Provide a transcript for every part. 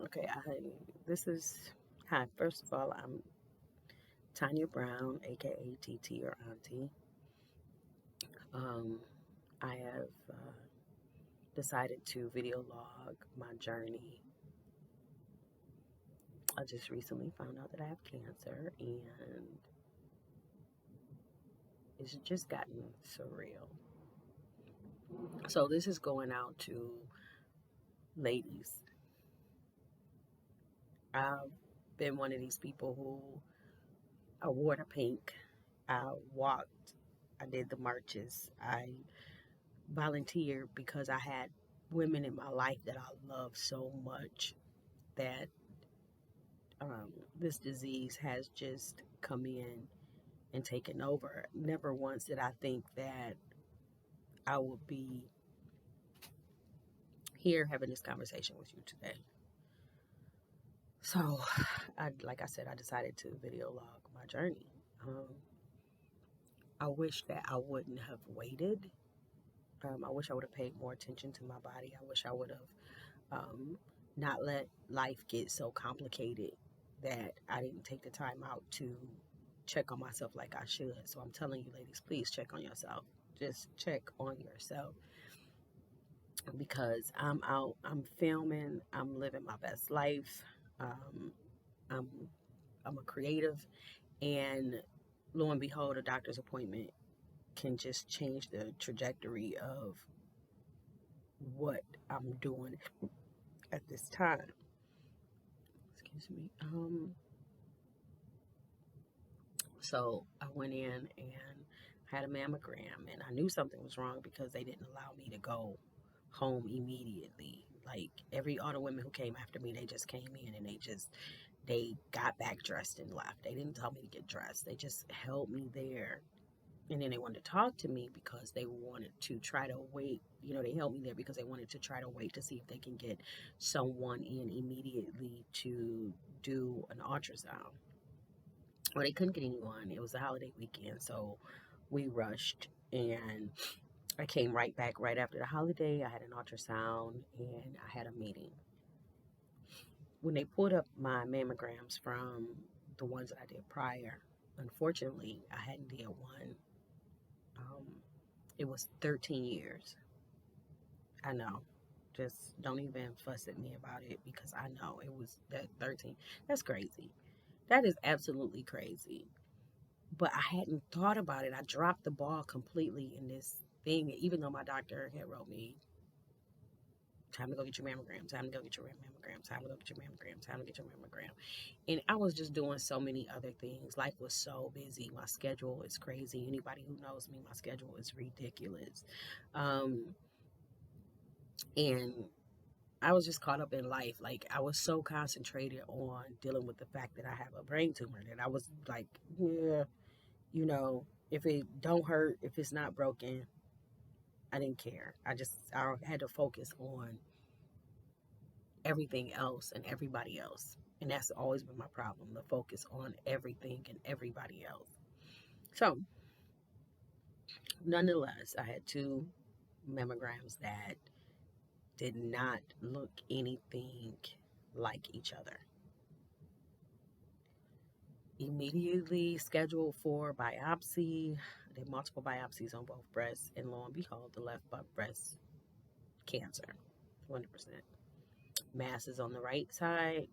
Okay, hi. First of all, I'm Tanya Brown, aka TT or Auntie. Um, I have decided to video log my journey. I just recently found out that I have cancer, and it's just gotten surreal. So this is going out to ladies. I've been one of these people who I wore the pink. I walked. I did the marches. I volunteered because I had women in my life that I love so much that this disease has just come in and taken over. Never once did I think that I would be here having this conversation with you today. So, like I said, I decided to video log my journey. Um, I wish that I wouldn't have waited. I wish I would have paid more attention to my body. I wish I would have not let life get so complicated that I didn't take the time out to check on myself like I should. So I'm telling you, ladies, please check on yourself. Just check on yourself because I'm out, I'm filming, I'm living my best life. Um, I'm I'm a creative, and lo and behold, a doctor's appointment can just change the trajectory of what I'm doing at this time. Excuse me. So I went in and had a mammogram, and I knew something was wrong because they didn't allow me to go home immediately. Like all the women who came after me, they just came in and they got back dressed and left. They didn't tell me to get dressed. They just held me there. And then they wanted to talk to me because they wanted to try to wait. They held me there because they wanted to try to wait to see if they can get someone in immediately to do an ultrasound. Well, they couldn't get anyone. It was a holiday weekend, so we rushed, and I came right back right after the holiday. I had an ultrasound and I had a meeting. When they pulled up my mammograms from the ones that I did prior, unfortunately, I hadn't did one. Um, it was 13 years. I know. Just don't even fuss at me about it because I know it was that 13. That's crazy. That is absolutely crazy. But I hadn't thought about it. I dropped the ball completely in this thing, even though my doctor had wrote me, time to go get your mammogram, time to go get your mammogram, time to go get your mammogram, time to get your mammogram. And I was just doing so many other things. Life was so busy. My schedule is crazy. Anybody who knows me, my schedule is ridiculous. Um, and I was just caught up in life. Like, I was so concentrated on dealing with the fact that I have a brain tumor that I was like, yeah, if it don't hurt, if it's not broken, I didn't care. I had to focus on everything else and everybody else. And that's always been my problem, the focus on everything and everybody else. So, nonetheless, I had two mammograms that did not look anything like each other. Immediately scheduled for biopsy. I did multiple biopsies on both breasts, and lo and behold, the left breast cancer, 100%. Masses on the right side,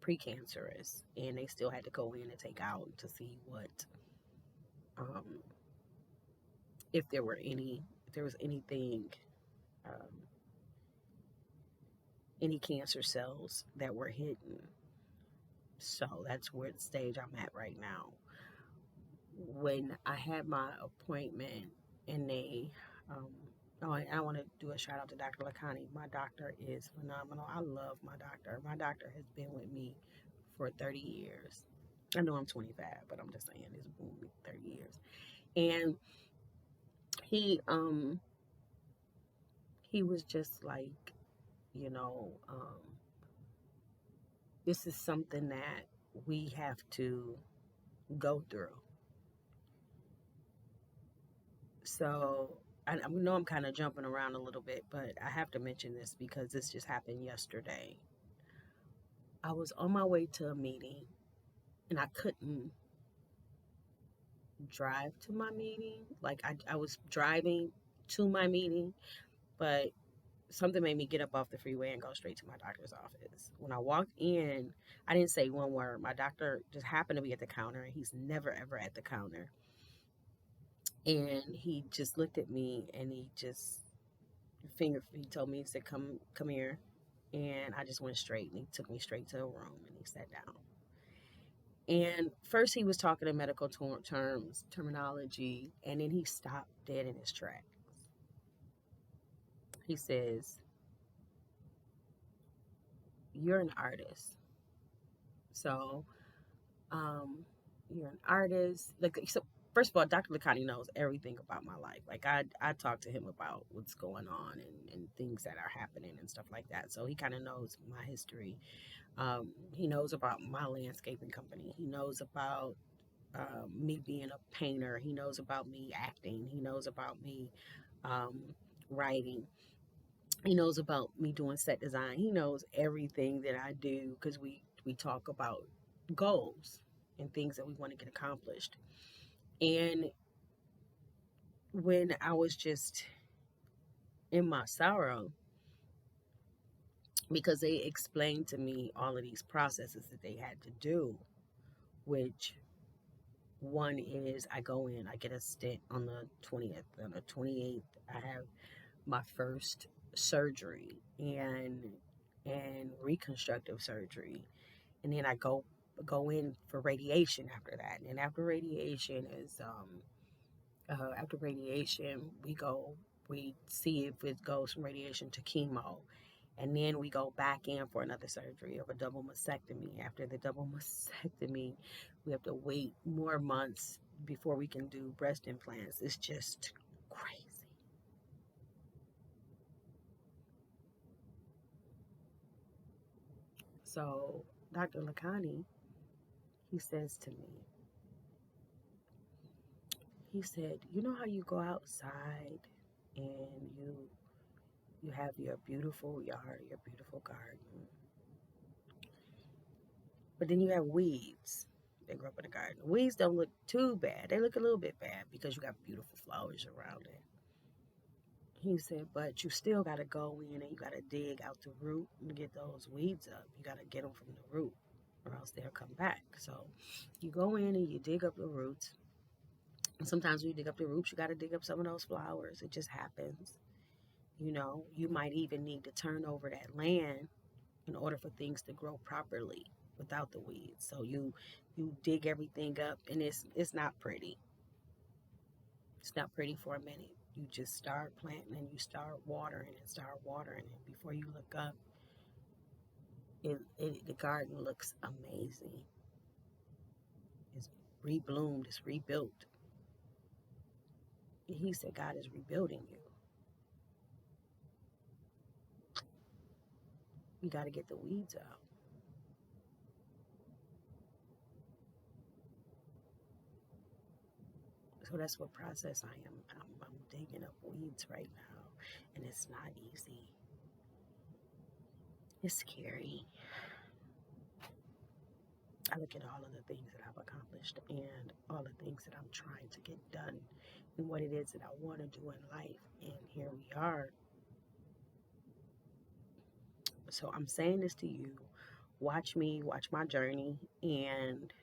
precancerous, and they still had to go in and take out to see um, if there was anything, um, any cancer cells that were hidden. So that's where the stage I'm at right now. When I had my appointment, and I want to do a shout out to Dr. Lakani. My doctor is phenomenal. I love my doctor. My doctor has been with me for 30 years. I know I'm 25, but I'm just saying it's been with me 30 years. And he um he was just like, you know, this is something that we have to go through. So I know I'm kind of jumping around a little bit, but I have to mention this because this just happened yesterday. I was on my way to a meeting and I couldn't drive to my meeting. Like I was driving to my meeting, but something made me get up off the freeway and go straight to my doctor's office. When I walked in, I didn't say one word. My doctor just happened to be at the counter, and he's never ever at the counter. And he just looked at me and he just he told me, he said, come here. And I just went straight and he took me straight to a room and he sat down. And first he was talking in medical terminology, and then he stopped dead in his tracks. He says, "You're an artist. So, you're an artist." Like, so first of all, Dr. Lakani knows everything about my life. Like I talk to him about what's going on and things that are happening and stuff like that. So he kind of knows my history. He knows about my landscaping company. He knows about me being a painter. He knows about me acting. He knows about me um, writing. He knows about me doing set design. He knows everything that I do because we talk about goals and things that we want to get accomplished. And when I was just in my sorrow, because they explained to me all of these processes that they had to do, which one is I go in, I get a stint on the 20th. On the 28th, I have my first surgery and reconstructive surgery, and then I go in for radiation after that. And after radiation is after radiation we see if it goes from radiation to chemo, and then we go back in for another surgery of a double mastectomy. After the double mastectomy, we have to wait more months before we can do breast implants. It's just crazy. So Dr. Lakani, he says to me, he said, "You know how you go outside and you have your beautiful yard, your beautiful garden, but then you have weeds that grow up in the garden. Weeds don't look too bad. They look a little bit bad because you got beautiful flowers around it." He said, "But you still got to go in and you got to dig out the root and get those weeds up. You got to get them from the root or else they'll come back. So you go in and you dig up the roots. And sometimes when you dig up the roots, you got to dig up some of those flowers. It just happens. You know, you might even need to turn over that land in order for things to grow properly without the weeds. So you dig everything up, and it's not pretty. It's not pretty for a minute. You just start planting and you start watering and start watering it. Before you look up, the garden looks amazing. It's rebloomed. It's rebuilt." And he said, "God is rebuilding you. You got to get the weeds out." So that's what process I am. I'm digging up weeds right now, and it's not easy. It's scary. I look at all of the things that I've accomplished and all the things that I'm trying to get done and what it is that I want to do in life. And here we are. So I'm saying this to you. Watch me, watch my journey, and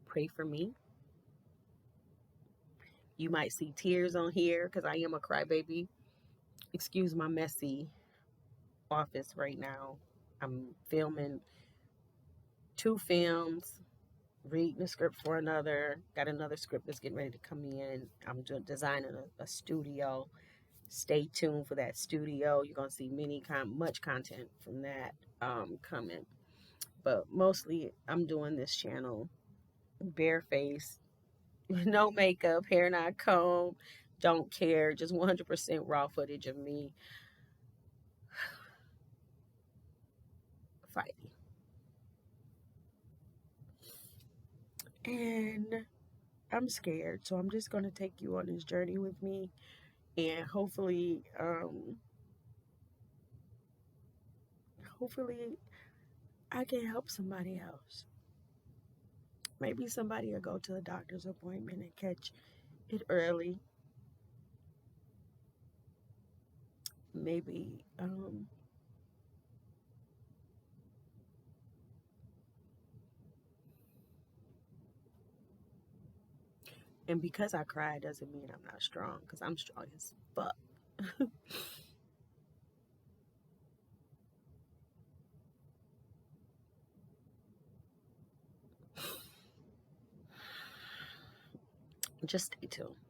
pray for me. You might see tears on here because I am a crybaby. Excuse my messy office right now. I'm filming 2 films, reading the script for another. Got another script that's getting ready to come in. I'm designing a studio. Stay tuned for that studio. You're gonna see much content from that coming. But mostly, I'm doing this channel bareface, no makeup, hair not combed, don't care, just 100% raw footage of me fighting. And I'm scared. So I'm just going to take you on this journey with me, and hopefully I can help somebody else. Maybe somebody will go to a doctor's appointment and catch it early. Maybe, and because I cry doesn't mean I'm not strong, because I'm strong as fuck. Just stay tuned.